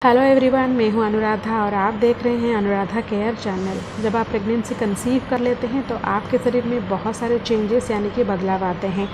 Hello everyone, मैं हूं अनुराधा और आप देख रहे हैं अनुराधा केयर चैनल। जब आप प्रेगनेंसी कंसीव कर लेते हैं तो आपके शरीर में बहुत सारे चेंजेस यानी कि बदलाव आते हैं।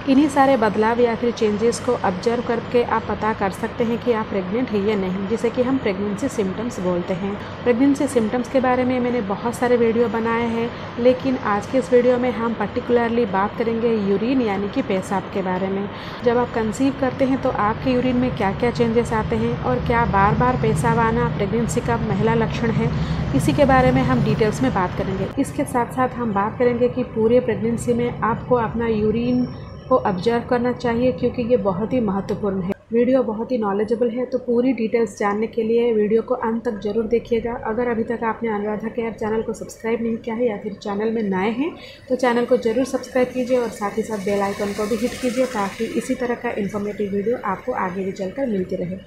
इन्हीं सारे बदलाव या फिर चेंजेस को ऑब्जर्व करके आप पता कर सकते हैं कि आप प्रेग्नेंट हैं या नहीं, जिसे कि हम प्रेगनेंसी सिम्टम्स बोलते हैं। प्रेगनेंसी सिम्टम्स के बारे में मैंने बहुत सारे वीडियो बनाए हैं, लेकिन आज के इस वीडियो में हम पर्टिकुलरली बात करेंगे यूरिन यानी कि पेशाब के बारे में। जब आप कंसीव करते हैं तो आपके यूरिन में क्या क्या चेंजेस आते हैं और क्या बार पेशाब आना प्रेगनेंसी का पहला लक्षण है, इसी के बारे में हम डिटेल्स में बात करेंगे। इसके साथ साथ हम बात करेंगे कि पूरे प्रेगनेंसी में आपको अपना यूरिन को ऑब्जर्व करना चाहिए, क्योंकि ये बहुत ही महत्वपूर्ण है। वीडियो बहुत ही नॉलेजेबल है, तो पूरी डिटेल्स जानने के लिए वीडियो को अंत तक जरूर देखिएगा। अगर अभी तक आपने अनुराधा केयर चैनल को सब्सक्राइब नहीं किया है या फिर चैनल में नए हैं तो चैनल को जरूर सब्सक्राइब कीजिए और साथ ही साथ बेल आइकन को भी हिट कीजिए, ताकि इसी तरह का इन्फॉर्मेटिव वीडियो आपको आगे भी चलकर मिलती रहे।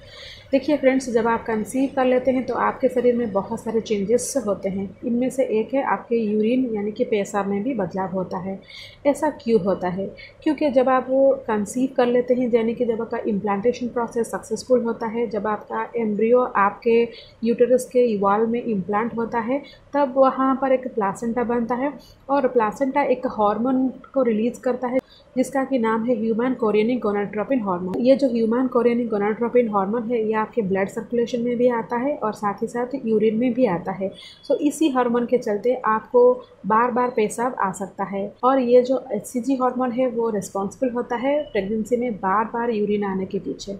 देखिए फ्रेंड्स, जब आप कंसीव कर लेते हैं तो आपके शरीर में बहुत सारे चेंजेस होते हैं। इनमें से एक है आपके यूरिन यानी कि पेशाब में भी बदलाव होता है। ऐसा क्यों होता है? क्योंकि जब आप वो कंसीव कर लेते हैं, यानी कि जब आपका इम्प्लांटेशन प्रोसेस सक्सेसफुल होता है, जब आपका एम्ब्रियो आपके यूटेरस के वॉल में इम्प्लांट होता है, तब वहाँ पर एक प्लासेंटा बनता है और प्लासेंटा एक हार्मोन को रिलीज़ करता है जिसका कि नाम है ह्यूमन कोरियोनिक गोनाडोट्रोपिन हार्मोन। ये जो ह्यूमन कोरियोनिक गोनाडोट्रोपिन हार्मोन है, ये आपके ब्लड सर्कुलेशन में भी आता है और साथ ही साथ यूरिन में भी आता है। सो इसी हार्मोन के चलते आपको बार बार पेशाब आ सकता है, और ये जो HCG हार्मोन है वो रिस्पॉन्सिबल होता है प्रेगनेंसी में बार बार यूरिन आने के पीछे।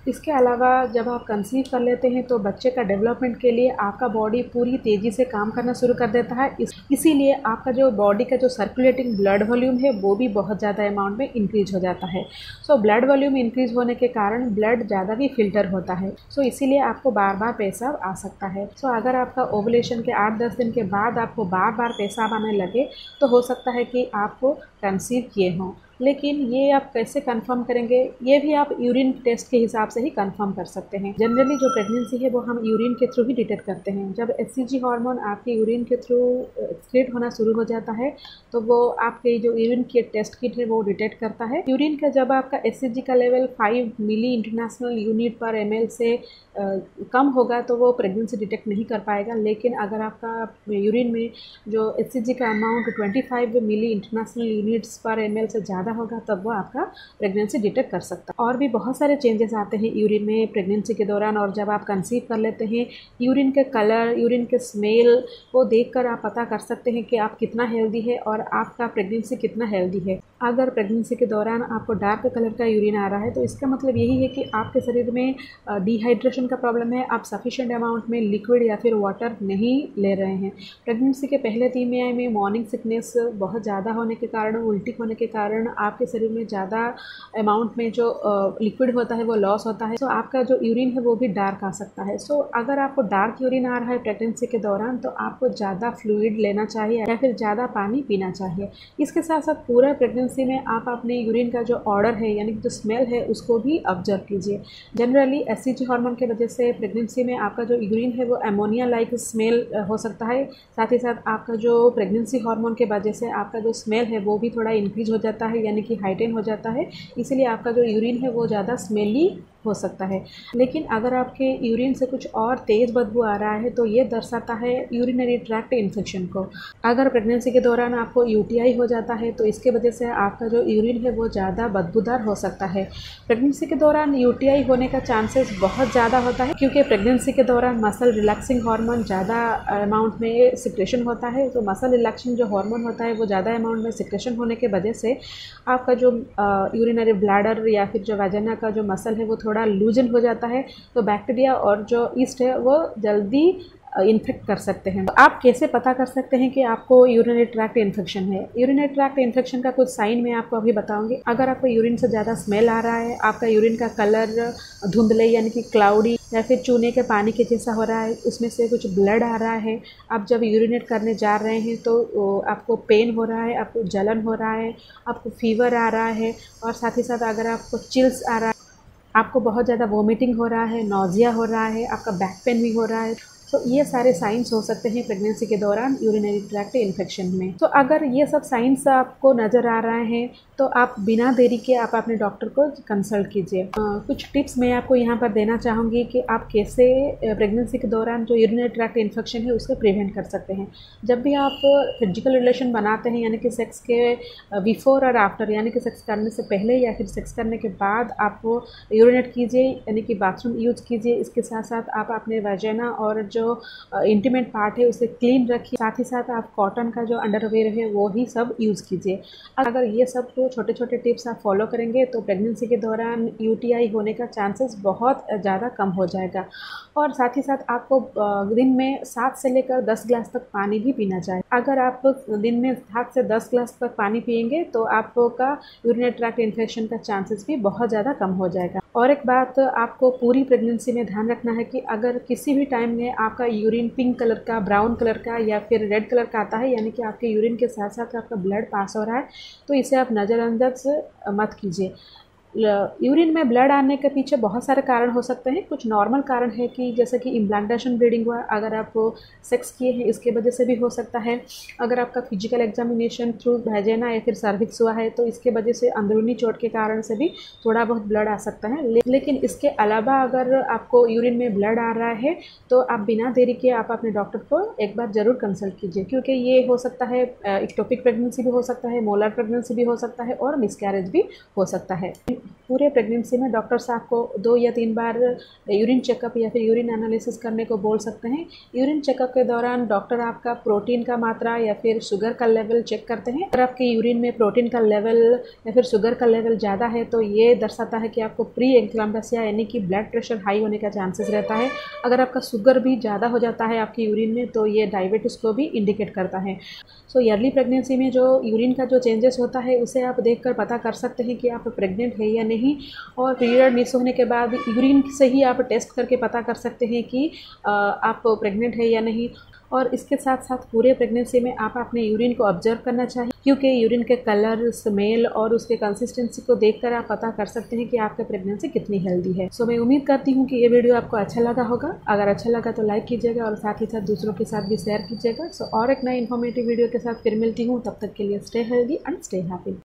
इसके अलावा जब आप कंसीव कर लेते हैं तो बच्चे का डेवलपमेंट के लिए आपका बॉडी पूरी तेज़ी से काम करना शुरू कर देता है। इसीलिए आपका जो बॉडी का जो सर्कुलेटिंग ब्लड वॉल्यूम है वो भी बहुत ज़्यादा अमाउंट में इंक्रीज हो जाता है। सो ब्लड वॉल्यूम इंक्रीज होने के कारण ब्लड ज़्यादा भी फिल्टर होता है। सो इसीलिए आपको बार बार पेशाब आ सकता है। सो अगर आपका ओवुलेशन के 8-10 दिन के बाद आपको बार बार पेशाब आने लगे तो हो सकता है कि आपको कंसीव किए हों। लेकिन ये आप कैसे कंफर्म करेंगे? ये भी आप यूरिन टेस्ट के हिसाब से ही कंफर्म कर सकते हैं। जनरली जो प्रेगनेंसी है वो हम यूरिन के थ्रू ही डिटेक्ट करते हैं। जब HCG हार्मोन आपके यूरिन के थ्रू एक्सक्रीट होना शुरू हो जाता है तो वो आपके जो यूरिन की टेस्ट किट है वो डिटेक्ट करता है। यूरिन का जब आपका HCG का लेवल 5 मिली इंटरनेशनल यूनिट पर ml से कम होगा तो वो प्रेगनेंसी डिटेक्ट नहीं कर पाएगा। लेकिन अगर आपका यूरिन में जो HCG का अमाउंट 25 मिली इंटरनेशनल यूनिट्स पर ml से ज़्यादा होगा तब वो आपका प्रेगनेंसी डिटेक्ट कर सकता है। और भी बहुत सारे चेंजेस आते हैं यूरिन में प्रेगनेंसी के दौरान, और जब आप कंसीव कर लेते हैं यूरिन के कलर, यूरिन के स्मेल वो देखकर आप पता कर सकते हैं कि आप कितना हेल्दी है और आपका प्रेगनेंसी कितना हेल्दी है। अगर प्रेगनेंसी के दौरान आपको डार्क कलर का यूरिन आ रहा है तो इसका मतलब यही है कि आपके शरीर में डिहाइड्रेशन का प्रॉब्लम है, आप सफिशिएंट अमाउंट में लिक्विड या फिर वाटर नहीं ले रहे हैं। प्रेगनेंसी के पहले 3 महीने में मॉर्निंग सिकनेस बहुत ज़्यादा होने के कारण, उल्टी होने के कारण आपके शरीर में ज़्यादा अमाउंट में जो लिक्विड होता है वो लॉस होता है। सो आपका जो यूरिन है वो भी डार्क आ सकता है। सो अगर आपको डार्क यूरिन आ रहा है प्रेगनेंसी के दौरान तो आपको ज़्यादा फ्लूइड लेना चाहिए या फिर ज़्यादा पानी पीना चाहिए। इसके साथ साथ पूरा प्रेगनेंसी में आप अपने यूरिन का जो ऑर्डर है यानी कि जो स्मेल है उसको भी ऑब्जर्व कीजिए। जनरली HCG हार्मोन के वजह से प्रेगनेंसी में आपका जो यूरिन है वो अमोनिया लाइक स्मेल हो सकता है। साथ ही साथ आपका जो प्रेगनेंसी हार्मोन के वजह से आपका जो स्मेल है वो भी थोड़ा इंक्रीज हो जाता है, यानी कि हाइटेन हो जाता है। इसीलिए आपका जो यूरिन है वो ज़्यादा स्मेली हो सकता है। लेकिन अगर आपके यूरिन से कुछ और तेज़ बदबू आ रहा है तो ये दर्शाता है यूरिनरी ट्रैक्ट इन्फेक्शन को। अगर प्रेगनेंसी के दौरान आपको UTI हो जाता है तो इसके वजह से आपका जो यूरिन है वो ज़्यादा बदबूदार हो सकता है। प्रेगनेंसी के दौरान UTI होने का चांसेस बहुत ज़्यादा होता है, क्योंकि प्रेगनेंसी के दौरान मसल रिलैक्सिंग हार्मोन ज़्यादा अमाउंट में सिक्रेशन होता है। तो मसल रिलैक्सिंग जो हार्मोन होता है वो ज़्यादा अमाउंट में सिक्रेशन होने के वजह से आपका जो यूरिनरी ब्लैडर या फिर जो वाजिना का जो मसल है वो थोड़ा लूजन हो जाता है। तो बैक्टीरिया और जो ईस्ट है वो जल्दी इन्फेक्ट कर सकते हैं। तो आप कैसे पता कर सकते हैं कि आपको यूरिनरी ट्रैक्ट इन्फेक्शन है? यूरिनरी ट्रैक्ट इन्फेक्शन का कुछ साइन मैं आपको अभी बताऊंगी। अगर आपको यूरिन से ज़्यादा स्मेल आ रहा है, आपका यूरिन का कलर धुंधले यानी कि क्लाउडी या फिर चूने के पानी के जैसा हो रहा है, उसमें से कुछ ब्लड आ रहा है, आप जब यूरिनेट करने जा रहे हैं तो आपको पेन हो रहा है, आपको जलन हो रहा है, आपको फीवर आ रहा है, और साथ ही साथ अगर आपको चिल्स आ रहा है, आपको बहुत ज़्यादा वोमिटिंग हो रहा है, नौजिया हो रहा है, आपका बैक पेन भी हो रहा है, तो ये सारे साइंस हो सकते हैं प्रेगनेंसी के दौरान यूरिनरी ट्रैक्ट इन्फेक्शन में। तो अगर ये सब साइंस आपको नज़र आ रहे हैं तो आप बिना देरी के आप अपने डॉक्टर को कंसल्ट कीजिए। कुछ टिप्स मैं आपको यहाँ पर देना चाहूँगी कि आप कैसे प्रेगनेंसी के दौरान जो यूरिनरी ट्रैक्ट इन्फेक्शन है उसको प्रिवेंट कर सकते हैं। जब भी आप फिजिकल रिलेशन बनाते हैं, यानी कि सेक्स के बिफोर और आफ्टर, यानी कि सेक्स करने से पहले या फिर सेक्स करने के बाद आप यूरिनेट कीजिए, यानी कि बाथरूम यूज कीजिए। इसके साथ साथ आप अपने वजाइना और जो इंटीमेट पार्ट है उसे क्लीन रखिए। साथ ही साथ आप कॉटन का जो अंडरवेयर है वो ही सब यूज़ कीजिए। अगर ये सब छोटे छोटे टिप्स आप फॉलो करेंगे तो प्रेगनेंसी के दौरान यूटीआई होने का चांसेस बहुत ज़्यादा कम हो जाएगा। और साथ ही साथ आपको दिन में 7 से लेकर 10 ग्लास तक पानी भी पीना चाहिए। अगर आप दिन में 7 से 10 ग्लास तक पानी पिएंगे तो आपका यूरिनरी ट्रैक्ट इन्फेक्शन का चांसेस भी बहुत ज़्यादा कम हो जाएगा। और एक बात आपको पूरी प्रेगनेंसी में ध्यान रखना है कि अगर किसी भी टाइम में आपका यूरिन पिंक कलर का, ब्राउन कलर का या फिर रेड कलर का आता है, यानी कि आपके यूरिन के साथ साथ आपका ब्लड पास हो रहा है, तो इसे आप नज़रअंदाज मत कीजिए। यूरिन में ब्लड आने के पीछे बहुत सारे कारण हो सकते हैं। कुछ नॉर्मल कारण है कि जैसे कि इम्प्लांटेशन ब्लीडिंग हुआ, अगर आप सेक्स किए हैं इसके वजह से भी हो सकता है। अगर आपका फिजिकल एग्जामिनेशन थ्रू वजाइना या फिर सर्विक्स हुआ है तो इसके वजह से अंदरूनी चोट के कारण से भी थोड़ा बहुत ब्लड आ सकता है। लेकिन इसके अलावा अगर आपको यूरिन में ब्लड आ रहा है तो आप बिना देरी के आप अपने डॉक्टर को एक बार ज़रूर कंसल्ट कीजिए, क्योंकि ये हो सकता है इक्टोपिक प्रेगनेंसी भी हो सकता है, मोलर प्रेगनेंसी भी हो सकता है और मिसकैरेज भी हो सकता है। पूरे प्रेगनेंसी में डॉक्टर साहब को 2 या 3 बार यूरिन चेकअप या फिर यूरिन एनालिसिस करने को बोल सकते हैं। यूरिन चेकअप के दौरान डॉक्टर आपका प्रोटीन का मात्रा या फिर शुगर का लेवल चेक करते हैं। अगर आपके यूरिन में प्रोटीन का लेवल या फिर शुगर का लेवल ज़्यादा है तो ये दर्शाता है कि आपको प्री एक्लैम्प्सिया यानी कि ब्लड प्रेशर हाई होने का चांसेस रहता है। अगर आपका शुगर भी ज़्यादा हो जाता है आपकी यूरिन में तो ये डायबिटीज़ को भी इंडिकेट करता है। सो अर्ली प्रेगनेंसी में जो यूरिन का जो चेंजेस होता है उसे आप देखकर पता कर सकते हैं कि आप प्रेग्नेंट है या नहीं। और पीरियड मिस होने के बाद यूरिन से ही आप टेस्ट करके पता कर सकते हैं कि आप प्रेग्नेंट है या नहीं। और इसके साथ साथ पूरे प्रेगनेंसी में आप अपने यूरिन को ऑब्जर्व करना चाहिए, क्योंकि यूरिन के कलर, स्मेल और उसके कंसिस्टेंसी को देखकर आप पता कर सकते हैं कि आपका प्रेगनेंसी कितनी हेल्दी है। सो मैं उम्मीद करती हूँ कि ये वीडियो आपको अच्छा लगा होगा। अगर अच्छा लगा तो लाइक कीजिएगा और साथ ही साथ दूसरों के साथ भी शेयर कीजिएगा। सो और एक नई इन्फॉर्मेटिव वीडियो के साथ फिर मिलती हूँ, तब तक के लिए stay healthy and stay happy.